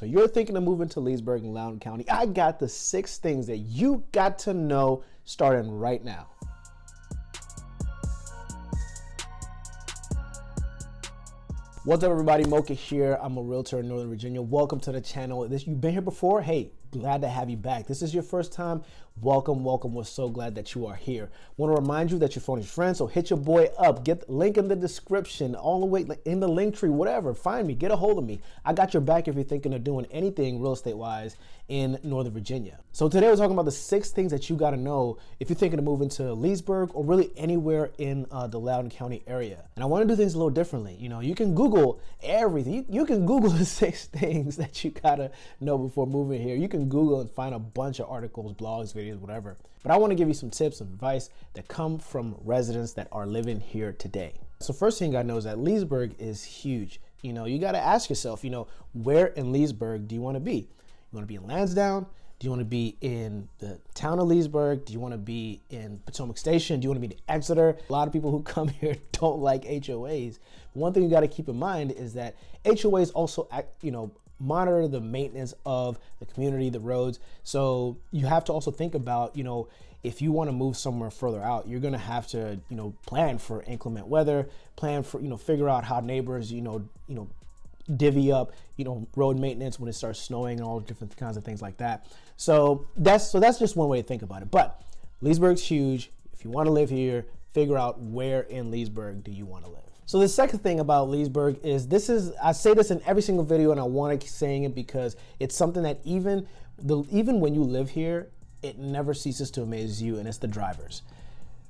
So you're thinking of moving to Leesburg and Loudoun County. I got the 6 things that you got to know starting right now. What's up, everybody? Mocha here. I'm a realtor in Northern Virginia. Welcome to the channel. You've been here before? Hey, glad to have you back. This is your first time. Welcome. We're so glad that you are here. Want to remind you that your phone is friends, so hit your boy up. Get the link in the description, all the way in the link tree, whatever. Find me, get a hold of me. I got your back if you're thinking of doing anything real estate wise in Northern Virginia. So today we're talking about the 6 things that you got to know if you're thinking of moving to Leesburg or really anywhere in the Loudoun County area. And I want to do things a little differently. You know, you can Google everything. You can Google the 6 things that you got to know before moving here. You can Google and find a bunch of articles, blogs, videos, whatever. But I want to give you some tips and advice that come from residents that are living here today. So first thing you got to know is that Leesburg is huge. You know, you got to ask yourself, where in Leesburg do you want to be? You want to be in Lansdowne? Do you want to be in the town of Leesburg? Do you want to be in Potomac Station? Do you want to be in Exeter? A lot of people who come here don't like HOAs. One thing you got to keep in mind is that HOAs also, monitor the maintenance of the community, the roads. So you have to also think about, if you want to move somewhere further out, you're going to have to, plan for inclement weather, plan for, figure out how neighbors, divvy up, road maintenance when it starts snowing and all different kinds of things like that. So that's just one way to think about it. But Leesburg's huge. If you want to live here, figure out where in Leesburg do you want to live. So the second thing about Leesburg is I say this in every single video, and I want to keep saying it because it's something that even when you live here, it never ceases to amaze you, and it's the drivers.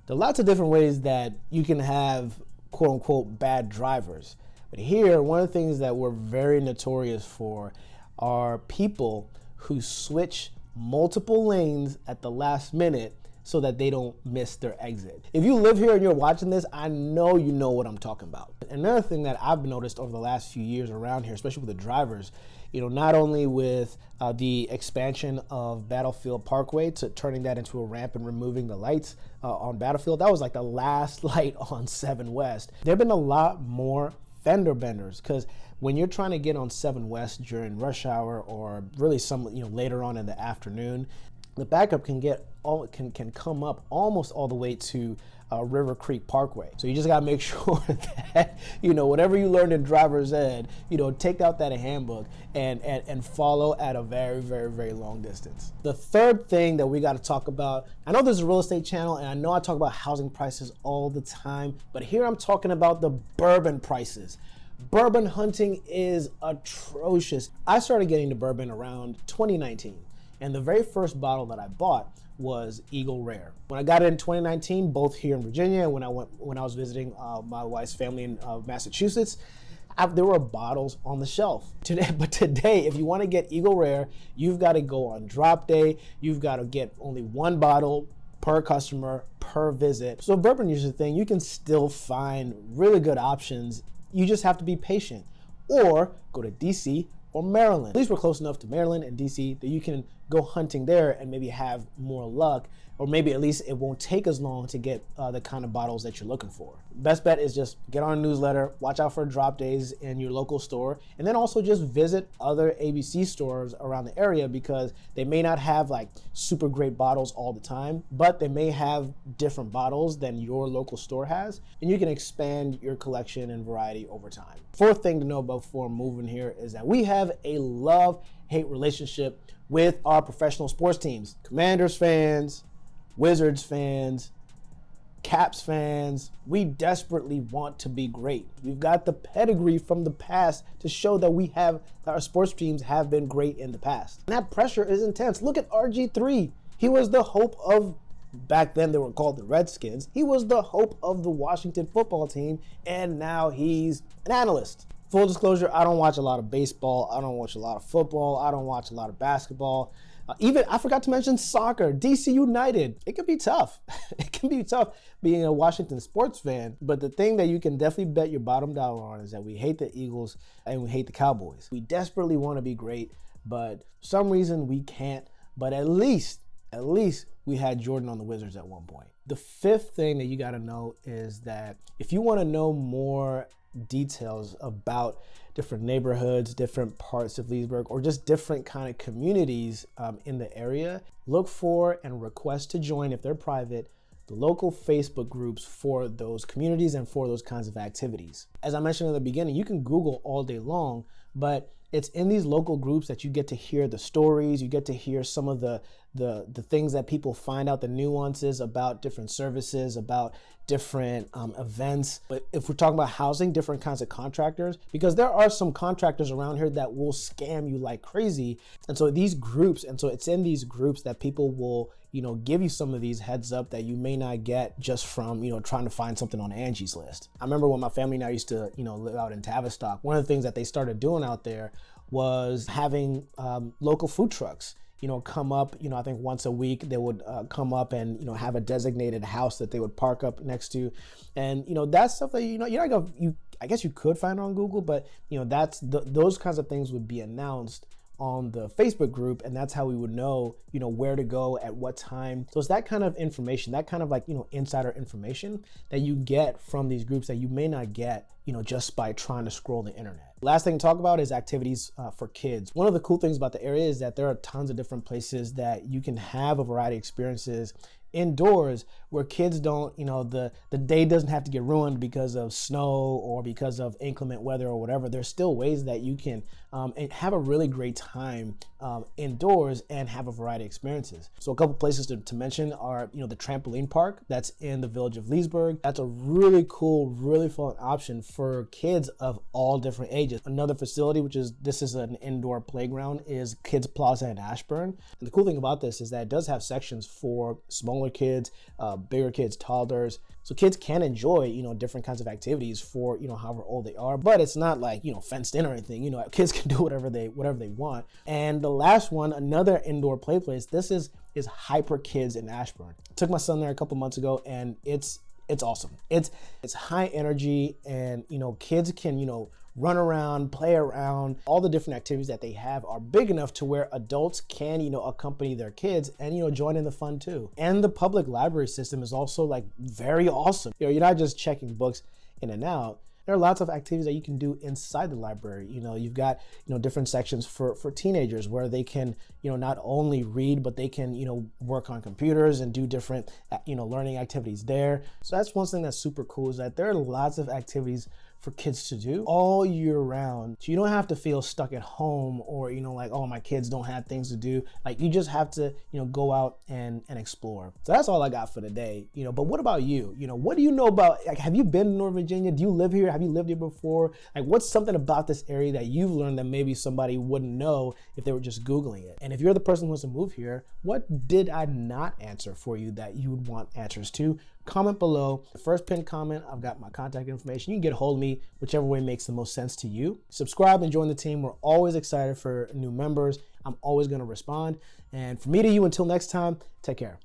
There are lots of different ways that you can have quote unquote bad drivers. But here, one of the things that we're very notorious for are people who switch multiple lanes at the last minute so that they don't miss their exit. If you live here and you're watching this, I know you know what I'm talking about. Another thing that I've noticed over the last few years around here, especially with the drivers, not only with the expansion of Battlefield Parkway to turning that into a ramp and removing the lights on Battlefield, that was like the last light on 7 West. There have been a lot more fender benders, because when you're trying to get on 7 West during rush hour or really some later on in the afternoon, the backup can come up almost all the way to River Creek Parkway. So you just got to make sure that whatever you learned in driver's ed, take out that handbook and follow at a very, very, very long distance. The third thing that we got to talk about, I know this is a real estate channel and I know I talk about housing prices all the time, but here I'm talking about the bourbon prices. Bourbon hunting is atrocious. I started getting to bourbon around 2019. And the very first bottle that I bought was Eagle Rare. When I got it in 2019, both here in Virginia and when I was visiting my wife's family in Massachusetts, there were bottles on the shelf. But today, if you want to get Eagle Rare, you've got to go on drop day. You've got to get only 1 bottle per customer per visit. So bourbon is the thing. You can still find really good options. You just have to be patient, or go to DC or Maryland. At least we're close enough to Maryland and DC that you can go hunting there and maybe have more luck, or maybe at least it won't take as long to get the kind of bottles that you're looking for. Best bet is just get on a newsletter, watch out for drop days in your local store, and then also just visit other ABC stores around the area, because they may not have like super great bottles all the time, but they may have different bottles than your local store has, and you can expand your collection and variety over time. Fourth thing to know before moving here is that we have a love-hate relationship with our professional sports teams. Commanders fans, Wizards fans, Caps fans, we desperately want to be great. We've got the pedigree from the past to show that our sports teams have been great in the past. And that pressure is intense. Look at RG3. He was the hope of, back then they were called the Redskins. He was the hope of the Washington football team, and now he's an analyst. Full disclosure, I don't watch a lot of baseball. I don't watch a lot of football. I don't watch a lot of basketball. Even, I forgot to mention soccer, DC United. It can be tough. It can be tough being a Washington sports fan. But the thing that you can definitely bet your bottom dollar on is that we hate the Eagles and we hate the Cowboys. We desperately want to be great, but for some reason we can't. But at least we had Jordan on the Wizards at one point. The fifth thing that you got to know is that if you want to know more details about different neighborhoods, different parts of Leesburg, or just different kind of communities in the area, look for and request to join, if they're private, the local Facebook groups for those communities and for those kinds of activities. As I mentioned in the beginning, you can Google all day long, but it's in these local groups that you get to hear the stories, you get to hear some of the things that people find out, the nuances about different services, about different events. But if we're talking about housing, different kinds of contractors, because there are some contractors around here that will scam you like crazy. And so these groups, and so it's in these groups that people will, give you some of these heads up that you may not get just from, trying to find something on Angie's List. I remember when my family and I used to, live out in Tavistock, one of the things that they started doing out there was having local food trucks come up. I think once a week they would come up and have a designated house that they would park up next to, and that's stuff that I guess you could find on Google, but that's those kinds of things would be announced on the Facebook group, and that's how we would know where to go at what time. So it's that kind of information, that kind of insider information that you get from these groups that you may not get just by trying to scroll the internet. Last thing to talk about is activities for kids. One of the cool things about the area is that there are tons of different places that you can have a variety of experiences indoors where kids don't, the day doesn't have to get ruined because of snow or because of inclement weather or whatever. There's still ways that you can have a really great time indoors and have a variety of experiences. So a couple places to mention are, the trampoline park that's in the village of Leesburg. That's a really cool, really fun option for kids of all different ages. Another facility, this is an indoor playground, is Kids Plaza in Ashburn. And the cool thing about this is that it does have sections for smaller kids, bigger kids, toddlers. So kids can enjoy, different kinds of activities for, however old they are, but it's not like, fenced in or anything. Kids can do whatever they want. And the last one, another indoor play place, this is Hyper Kids in Ashburn. I took my son there a couple months ago, and it's awesome. It's high energy, and kids can run around, play around. All the different activities that they have are big enough to where adults can accompany their kids and join in the fun too. And the public library system is also very awesome. You're not just checking books in and out. There are lots of activities that you can do inside the library. You've got different sections for teenagers where they can not only read, but they can work on computers and do different learning activities there. So that's one thing that's super cool, is that there are lots of activities for kids to do all year round. So you don't have to feel stuck at home or, oh, my kids don't have things to do. You just have to, go out and explore. So that's all I got for today, but what about you? What do you know about, have you been to Northern Virginia? Do you live here? Have you lived here before? What's something about this area that you've learned that maybe somebody wouldn't know if they were just Googling it? And if you're the person who wants to move here, what did I not answer for you that you would want answers to? Comment below. The first pinned comment, I've got my contact information. You can get a hold of me whichever way makes the most sense to you. Subscribe and join the team. We're always excited for new members. I'm always going to respond. And from me to you, until next time, take care.